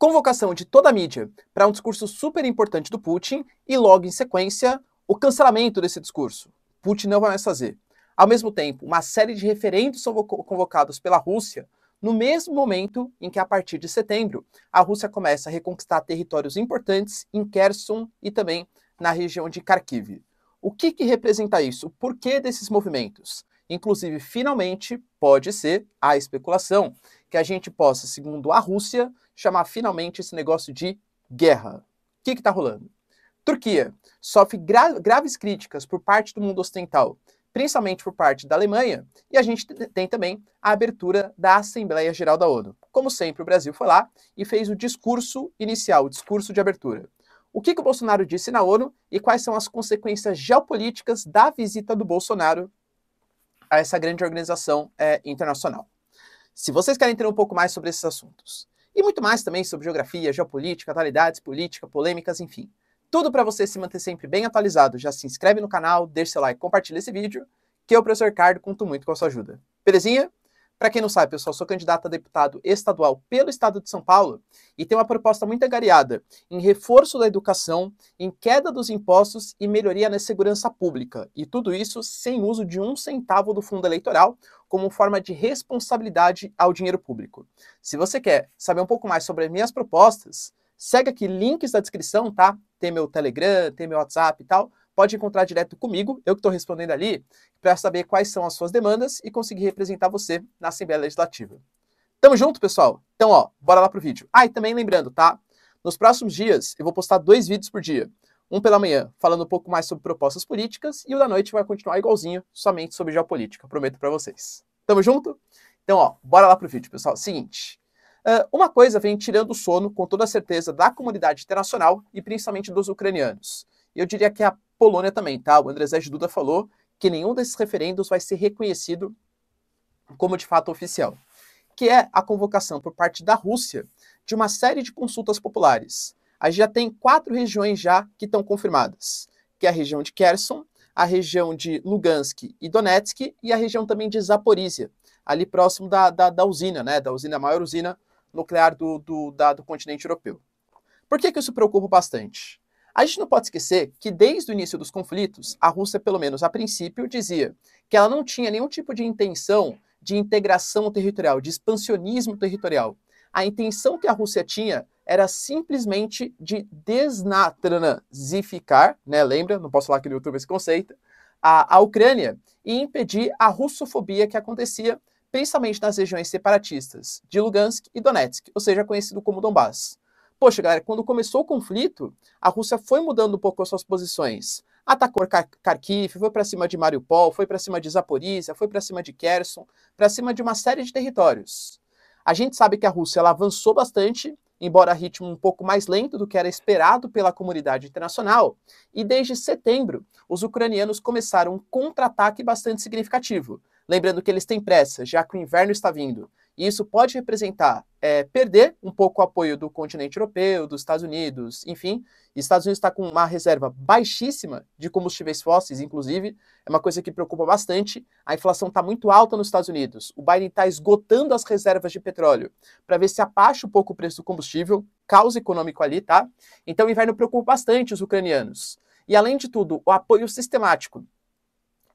Convocação de toda a mídia para um discurso super importante do Putin e logo em sequência o cancelamento desse discurso. Putin não vai mais fazer. Ao mesmo tempo, uma série de referendos são convocados pela Rússia no mesmo momento em que, a partir de setembro, a Rússia começa a reconquistar territórios importantes em Kherson e também na região de Kharkiv. O que representa isso? O porquê desses movimentos? Inclusive, finalmente, pode ser a especulação que a gente possa, segundo a Rússia, chamar finalmente esse negócio de guerra. O que está rolando? Turquia sofre graves críticas por parte do mundo ocidental, principalmente por parte da Alemanha, e a gente tem também a abertura da Assembleia Geral da ONU. Como sempre, o Brasil foi lá e fez o discurso inicial, o discurso de abertura. O que o Bolsonaro disse na ONU e quais são as consequências geopolíticas da visita do Bolsonaro a essa grande organização internacional? Se vocês querem entender um pouco mais sobre esses assuntos, e muito mais também sobre geografia, geopolítica, atualidades, política, polêmicas, enfim, tudo para você se manter sempre bem atualizado, já se inscreve no canal, deixa seu like, compartilha esse vídeo, que eu, professor Ricardo, conto muito com a sua ajuda. Belezinha? Para quem não sabe, pessoal, sou candidato a deputado estadual pelo estado de São Paulo e tenho uma proposta muito agariada em reforço da educação, em queda dos impostos e melhoria na segurança pública. E tudo isso sem uso de 1 centavo do fundo eleitoral, como forma de responsabilidade ao dinheiro público. Se você quer saber um pouco mais sobre as minhas propostas, segue aqui, links na descrição, tá? Tem meu Telegram, tem meu WhatsApp e tal. Pode encontrar direto comigo, eu que estou respondendo ali, para saber quais são as suas demandas e conseguir representar você na Assembleia Legislativa. Tamo junto, pessoal? Então, ó, bora lá pro vídeo. Ah, e também lembrando, tá? Nos próximos dias, eu vou postar 2 vídeos por dia. Um pela manhã, falando um pouco mais sobre propostas políticas, e o da noite vai continuar igualzinho, somente sobre geopolítica, prometo para vocês. Tamo junto? Então, ó, bora lá pro vídeo, pessoal. Seguinte, uma coisa vem tirando o sono, com toda certeza, da comunidade internacional e principalmente dos ucranianos. Eu diria que a Polônia também, tá? O Andrzej Duda falou que nenhum desses referendos vai ser reconhecido como de fato oficial, que é a convocação por parte da Rússia de uma série de consultas populares. A gente já tem 4 regiões já que estão confirmadas, que é a região de Kherson, a região de Lugansk e Donetsk e a região também de Zaporizhia, ali próximo da usina, né? Da usina, a maior usina nuclear do continente europeu. Por que isso preocupa bastante? A gente não pode esquecer que desde o início dos conflitos, a Rússia, pelo menos a princípio, dizia que ela não tinha nenhum tipo de intenção de integração territorial, de expansionismo territorial. A intenção que a Rússia tinha era simplesmente de desnazificar, né? Lembra? Não posso falar aqui no YouTube esse conceito, a Ucrânia e impedir a russofobia que acontecia principalmente nas regiões separatistas de Lugansk e Donetsk, ou seja, conhecido como Donbass. Poxa, galera, quando começou o conflito, a Rússia foi mudando um pouco as suas posições. Atacou Kharkiv, foi para cima de Mariupol, foi para cima de Zaporizhia, foi para cima de Kherson, para cima de uma série de territórios. A gente sabe que a Rússia ela avançou bastante, embora a ritmo um pouco mais lento do que era esperado pela comunidade internacional, e desde setembro, os ucranianos começaram um contra-ataque bastante significativo. Lembrando que eles têm pressa, já que o inverno está vindo. E isso pode representar perder um pouco o apoio do continente europeu, dos Estados Unidos, enfim. Os Estados Unidos está com uma reserva baixíssima de combustíveis fósseis, inclusive. É uma coisa que preocupa bastante. A inflação está muito alta nos Estados Unidos. O Biden está esgotando as reservas de petróleo para ver se abaixa um pouco o preço do combustível. Caos econômico ali, tá? Então o inverno preocupa bastante os ucranianos. E além de tudo, o apoio sistemático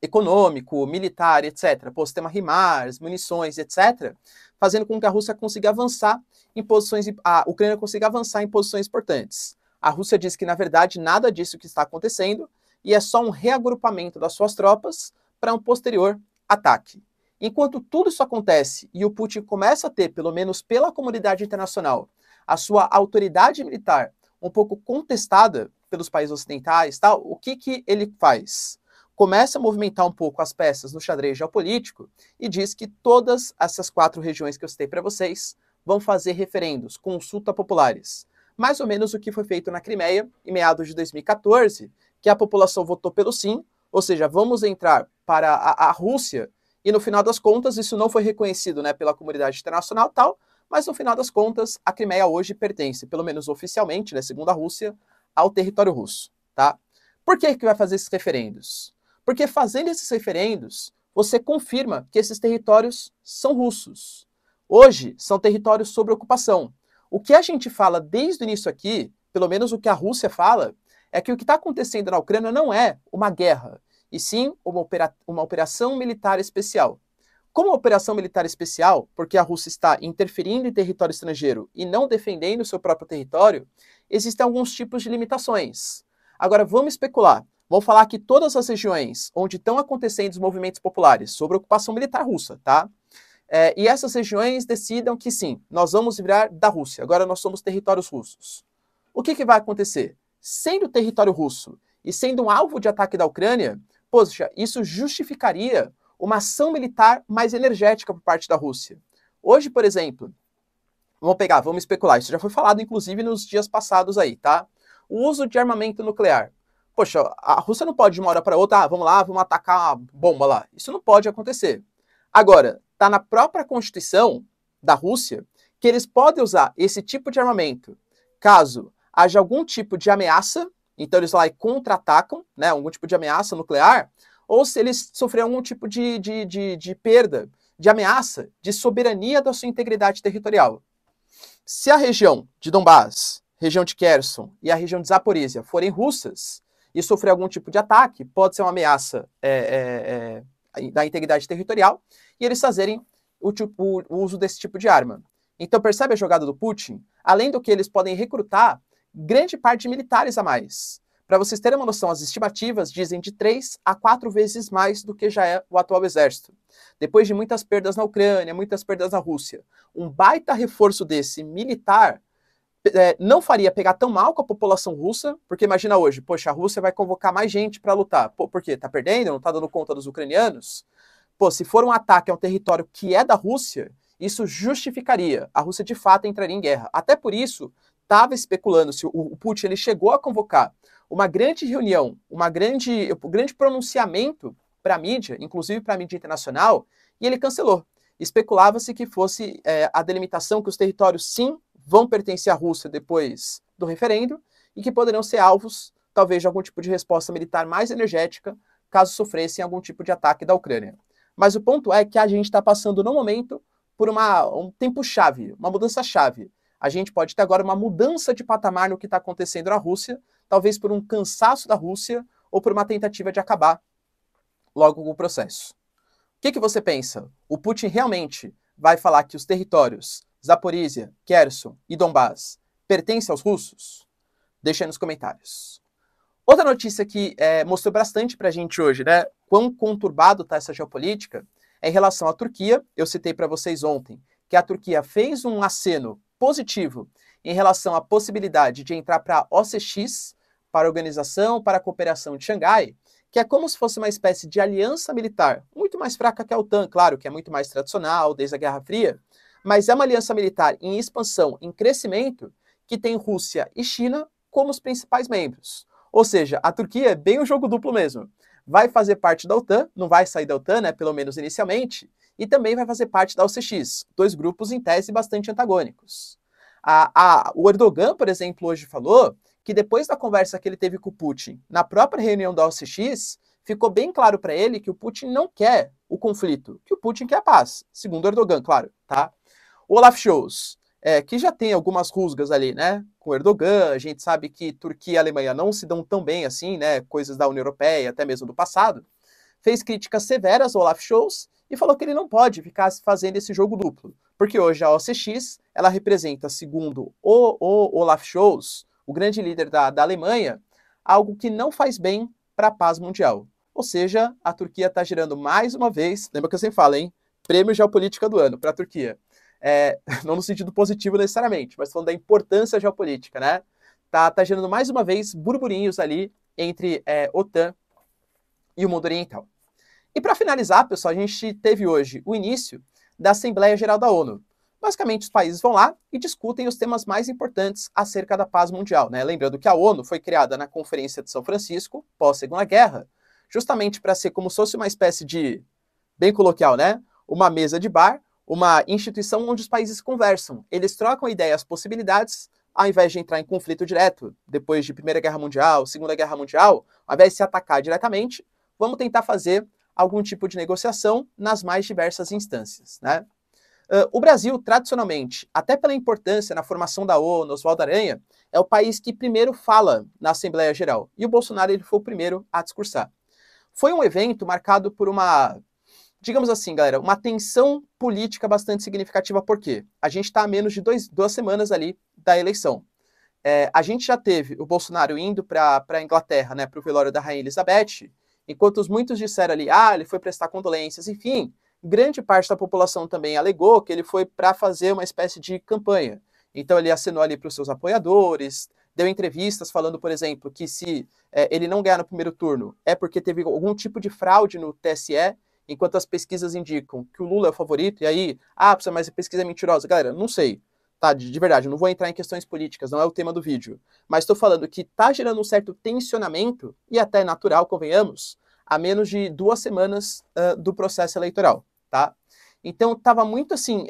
econômico, militar, etc., pô, sistema HIMARS, munições, etc., fazendo com que a Rússia consiga avançar em posições, a Ucrânia consiga avançar em posições importantes. A Rússia diz que, na verdade, nada disso que está acontecendo e é só um reagrupamento das suas tropas para um posterior ataque. Enquanto tudo isso acontece e o Putin começa a ter, pelo menos pela comunidade internacional, a sua autoridade militar um pouco contestada pelos países ocidentais, tal, o que ele faz? Começa a movimentar um pouco as peças no xadrez geopolítico e diz que todas essas 4 regiões que eu citei para vocês vão fazer referendos, consultas populares. Mais ou menos o que foi feito na Crimeia, em meados de 2014, que a população votou pelo sim, ou seja, vamos entrar para a Rússia, e no final das contas isso não foi reconhecido, né, pela comunidade internacional tal, mas no final das contas a Crimeia hoje pertence, pelo menos oficialmente, né, segundo a Rússia, ao território russo. Tá? Por que vai fazer esses referendos? Porque fazendo esses referendos, você confirma que esses territórios são russos. Hoje, são territórios sob ocupação. O que a gente fala desde o início aqui, pelo menos o que a Rússia fala, é que o que está acontecendo na Ucrânia não é uma guerra, e sim uma operação militar especial. Como operação militar especial, porque a Rússia está interferindo em território estrangeiro e não defendendo o seu próprio território, existem alguns tipos de limitações. Agora, vamos especular. Vamos falar que todas as regiões onde estão acontecendo os movimentos populares sobre a ocupação militar russa, tá? E essas regiões decidam que sim, nós vamos virar da Rússia, agora nós somos territórios russos. O que vai acontecer? Sendo território russo e sendo um alvo de ataque da Ucrânia, poxa, isso justificaria uma ação militar mais energética por parte da Rússia. Hoje, por exemplo, vamos especular, isso já foi falado inclusive nos dias passados aí, tá? O uso de armamento nuclear. Poxa, a Rússia não pode de uma hora para outra, vamos lá, vamos atacar uma bomba lá. Isso não pode acontecer. Agora, está na própria Constituição da Rússia que eles podem usar esse tipo de armamento caso haja algum tipo de ameaça, então eles lá e contra-atacam, né, algum tipo de ameaça nuclear, ou se eles sofrerem algum tipo de perda, de ameaça, de soberania da sua integridade territorial. Se a região de Donbás, região de Kherson e a região de Zaporizhia forem russas e sofrer algum tipo de ataque, pode ser uma ameaça da integridade territorial, e eles fazerem o uso desse tipo de arma. Então percebe a jogada do Putin? Além do que eles podem recrutar grande parte de militares a mais. Para vocês terem uma noção, as estimativas dizem de 3 a 4 vezes mais do que já é o atual exército. Depois de muitas perdas na Ucrânia, muitas perdas na Rússia, um baita reforço desse militar não faria pegar tão mal com a população russa, porque imagina hoje, poxa, a Rússia vai convocar mais gente para lutar. Pô, por quê? Tá perdendo? Não tá dando conta dos ucranianos? Pô, se for um ataque a um território que é da Rússia, isso justificaria. A Rússia de fato entraria em guerra. Até por isso, estava especulando se o Putin ele chegou a convocar uma grande reunião, um grande pronunciamento para a mídia, inclusive para a mídia internacional, e ele cancelou. Especulava-se que fosse a delimitação que os territórios sim vão pertencer à Rússia depois do referendo e que poderão ser alvos, talvez, de algum tipo de resposta militar mais energética, caso sofressem algum tipo de ataque da Ucrânia. Mas o ponto é que a gente está passando, no momento, por um tempo-chave, uma mudança-chave. A gente pode ter agora uma mudança de patamar no que está acontecendo na Rússia, talvez por um cansaço da Rússia ou por uma tentativa de acabar logo com o processo. O que você pensa? O Putin realmente vai falar que os territórios Zaporizhia, Kherson e Donbás pertencem aos russos? Deixa aí nos comentários. Outra notícia que mostrou bastante pra gente hoje, né? Quão conturbado está essa geopolítica, é em relação à Turquia. Eu citei para vocês ontem que a Turquia fez um aceno positivo em relação à possibilidade de entrar para a OCX, para a Organização para a Cooperação de Xangai, que é como se fosse uma espécie de aliança militar, muito mais fraca que a OTAN, claro, que é muito mais tradicional desde a Guerra Fria, mas é uma aliança militar em expansão, em crescimento, que tem Rússia e China como os principais membros. Ou seja, a Turquia é bem um jogo duplo mesmo. Vai fazer parte da OTAN, não vai sair da OTAN, né, pelo menos inicialmente, e também vai fazer parte da OCX, dois grupos em tese bastante antagônicos. O Erdogan, por exemplo, hoje falou que depois da conversa que ele teve com o Putin na própria reunião da OCX, ficou bem claro para ele que o Putin não quer o conflito, que o Putin quer a paz, segundo o Erdogan, claro, tá? O Olaf Scholz, que já tem algumas rusgas ali, né, com o Erdogan, a gente sabe que Turquia e Alemanha não se dão tão bem assim, né, coisas da União Europeia, até mesmo do passado, fez críticas severas ao Olaf Scholz e falou que ele não pode ficar fazendo esse jogo duplo, porque hoje a OCX, ela representa, segundo o Olaf Scholz, o grande líder da Alemanha, algo que não faz bem para a paz mundial. Ou seja, a Turquia está gerando mais uma vez, lembra que eu sempre falo, hein? Prêmio Geopolítica do ano para a Turquia. Não no sentido positivo necessariamente, mas falando da importância geopolítica, né? Tá gerando mais uma vez burburinhos ali entre OTAN e o mundo oriental. E para finalizar, pessoal, a gente teve hoje o início da Assembleia Geral da ONU. Basicamente, os países vão lá e discutem os temas mais importantes acerca da paz mundial, né? Lembrando que a ONU foi criada na Conferência de São Francisco, pós-Segunda Guerra, justamente para ser como se fosse uma espécie de, bem coloquial, né? Uma mesa de bar, uma instituição onde os países conversam. Eles trocam ideias, possibilidades, ao invés de entrar em conflito direto, depois de Primeira Guerra Mundial, Segunda Guerra Mundial, ao invés de se atacar diretamente, vamos tentar fazer algum tipo de negociação nas mais diversas instâncias, né? O Brasil, tradicionalmente, até pela importância na formação da ONU, Oswaldo Aranha, é o país que primeiro fala na Assembleia Geral. E o Bolsonaro ele foi o primeiro a discursar. Foi um evento marcado por uma, digamos assim, galera, uma tensão política bastante significativa. Por quê? A gente está a menos de 2 semanas ali da eleição. A gente já teve o Bolsonaro indo para a Inglaterra, né, para o velório da Rainha Elizabeth, enquanto muitos disseram ali, ele foi prestar condolências, enfim, grande parte da população também alegou que ele foi para fazer uma espécie de campanha. Então ele acenou ali para os seus apoiadores, deu entrevistas falando, por exemplo, que se ele não ganhar no primeiro turno é porque teve algum tipo de fraude no TSE, enquanto as pesquisas indicam que o Lula é o favorito, e aí, mas a pesquisa é mentirosa. Galera, não sei. Tá, de verdade, eu não vou entrar em questões políticas, não é o tema do vídeo. Mas estou falando que está gerando um certo tensionamento, e até natural, convenhamos, a menos de 2 semanas do processo eleitoral, tá? Então estava muito assim,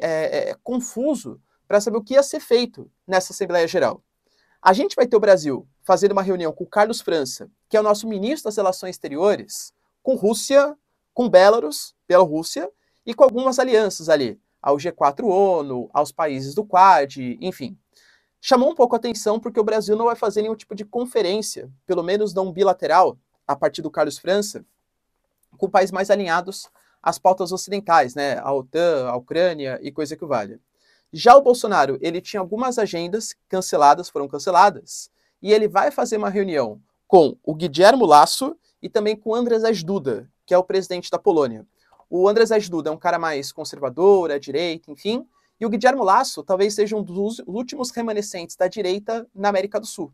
confuso para saber o que ia ser feito nessa Assembleia Geral. A gente vai ter o Brasil fazendo uma reunião com o Carlos França, que é o nosso ministro das Relações Exteriores, com Rússia, com Bielorrússia, e com algumas alianças ali, ao G4 ONU, aos países do Quad, enfim. Chamou um pouco a atenção porque o Brasil não vai fazer nenhum tipo de conferência, pelo menos não bilateral, a partir do Carlos França, com países mais alinhados às pautas ocidentais, né, a OTAN, a Ucrânia e coisa que vale. Já o Bolsonaro, ele tinha algumas agendas foram canceladas, e ele vai fazer uma reunião com o Guilherme Lasso e também com o Andrzej Duda, que é o presidente da Polônia. O Andrzej Duda é um cara mais conservador, à direita, enfim, e o Guilherme Lasso talvez seja um dos últimos remanescentes da direita na América do Sul.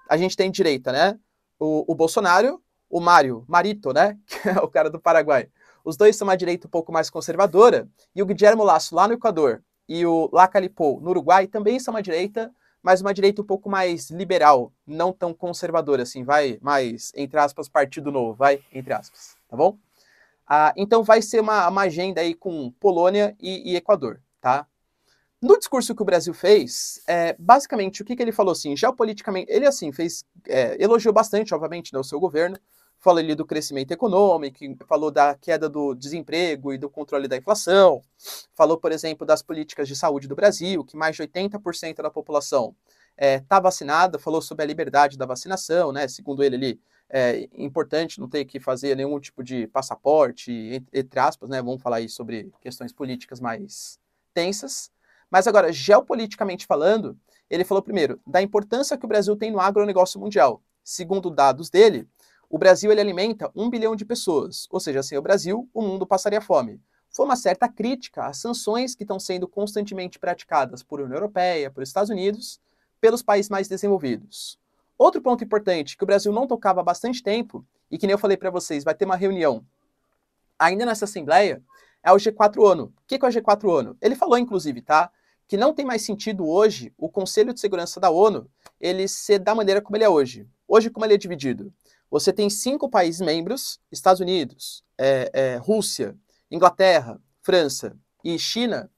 A gente tem direita, né? O Bolsonaro, o Marito, né? Que é o cara do Paraguai. Os dois são uma direita um pouco mais conservadora, e o Guilherme Lasso lá no Equador e o Lacalipó no Uruguai também são uma direita, mas uma direita um pouco mais liberal, não tão conservadora assim, vai mais, entre aspas, partido novo, vai, entre aspas, tá bom? Então vai ser uma agenda aí com Polônia e Equador, tá? No discurso que o Brasil fez, basicamente, o que ele falou assim, geopoliticamente, ele assim, elogiou bastante, obviamente, né, o seu governo, falou ali do crescimento econômico, falou da queda do desemprego e do controle da inflação, falou, por exemplo, das políticas de saúde do Brasil, que mais de 80% da população está vacinada, falou sobre a liberdade da vacinação, né, segundo ele ali, é importante não ter que fazer nenhum tipo de passaporte, entre aspas, né, vamos falar aí sobre questões políticas mais tensas. Mas agora, geopoliticamente falando, ele falou primeiro da importância que o Brasil tem no agronegócio mundial. Segundo dados dele, o Brasil ele alimenta 1 bilhão de pessoas, ou seja, sem o Brasil, o mundo passaria fome. Foi uma certa crítica às sanções que estão sendo constantemente praticadas por União Europeia, por Estados Unidos, pelos países mais desenvolvidos. Outro ponto importante que o Brasil não tocava há bastante tempo, e que nem eu falei para vocês, vai ter uma reunião ainda nessa Assembleia, é o G4 ONU. O que é o G4 ONU? Ele falou, inclusive, tá, que não tem mais sentido hoje o Conselho de Segurança da ONU ele ser da maneira como ele é hoje. Hoje, como ele é dividido? Você tem 5 países membros, Estados Unidos, Rússia, Inglaterra, França e China,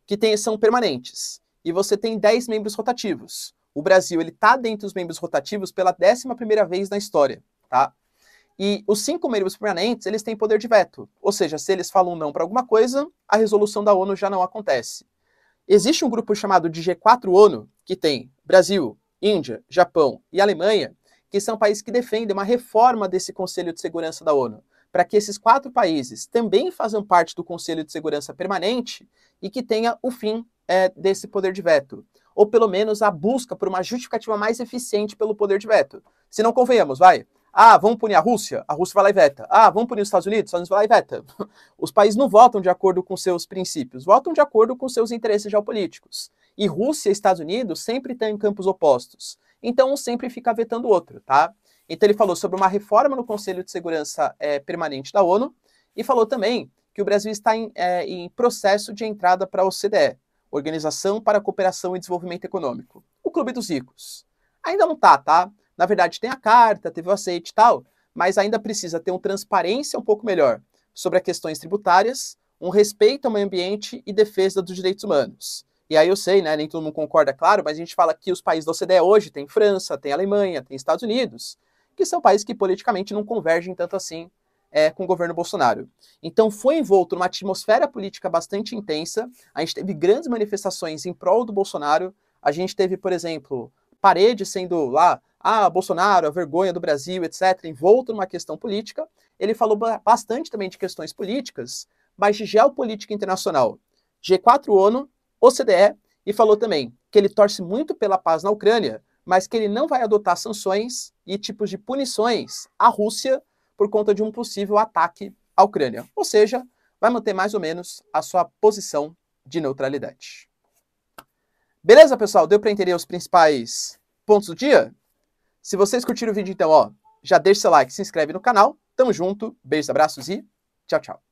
que são permanentes. E você tem 10 membros rotativos. O Brasil está dentro dos membros rotativos pela 11ª vez na história, tá? E os 5 membros permanentes, eles têm poder de veto. Ou seja, se eles falam não para alguma coisa, a resolução da ONU já não acontece. Existe um grupo chamado de G4 ONU, que tem Brasil, Índia, Japão e Alemanha, que são países que defendem uma reforma desse Conselho de Segurança da ONU, para que esses 4 países também façam parte do Conselho de Segurança Permanente e que tenha o fim desse poder de veto. Ou pelo menos a busca por uma justificativa mais eficiente pelo poder de veto. Se não convenhamos, vai. Vamos punir a Rússia vai lá e veta. Vamos punir os Estados Unidos vai lá e veta. Os países não votam de acordo com seus princípios, votam de acordo com seus interesses geopolíticos. E Rússia e Estados Unidos sempre estão em campos opostos. Então um sempre fica vetando o outro, tá? Então ele falou sobre uma reforma no Conselho de Segurança Permanente da ONU e falou também que o Brasil está em processo de entrada para a OCDE, Organização para a Cooperação e Desenvolvimento Econômico, o Clube dos Ricos. Ainda não tá? Na verdade tem a carta, teve o aceite e tal, mas ainda precisa ter uma transparência um pouco melhor sobre as questões tributárias, um respeito ao meio ambiente e defesa dos direitos humanos. E aí eu sei, né, nem todo mundo concorda, claro, mas a gente fala que os países da OCDE hoje tem França, tem Alemanha, tem Estados Unidos, que são países que politicamente não convergem tanto assim com o governo Bolsonaro. Então foi envolto numa atmosfera política bastante intensa, a gente teve grandes manifestações em prol do Bolsonaro, a gente teve, por exemplo, Paredes sendo lá, Bolsonaro, a vergonha do Brasil, etc., envolto numa questão política. Ele falou bastante também de questões políticas, mas de geopolítica internacional. G4 ONU, OCDE, e falou também que ele torce muito pela paz na Ucrânia, mas que ele não vai adotar sanções e tipos de punições à Rússia por conta de um possível ataque à Ucrânia. Ou seja, vai manter mais ou menos a sua posição de neutralidade. Beleza, pessoal? Deu para entender os principais pontos do dia? Se vocês curtiram o vídeo, então, já deixa seu like, se inscreve no canal. Tamo junto, beijos, abraços e tchau, tchau.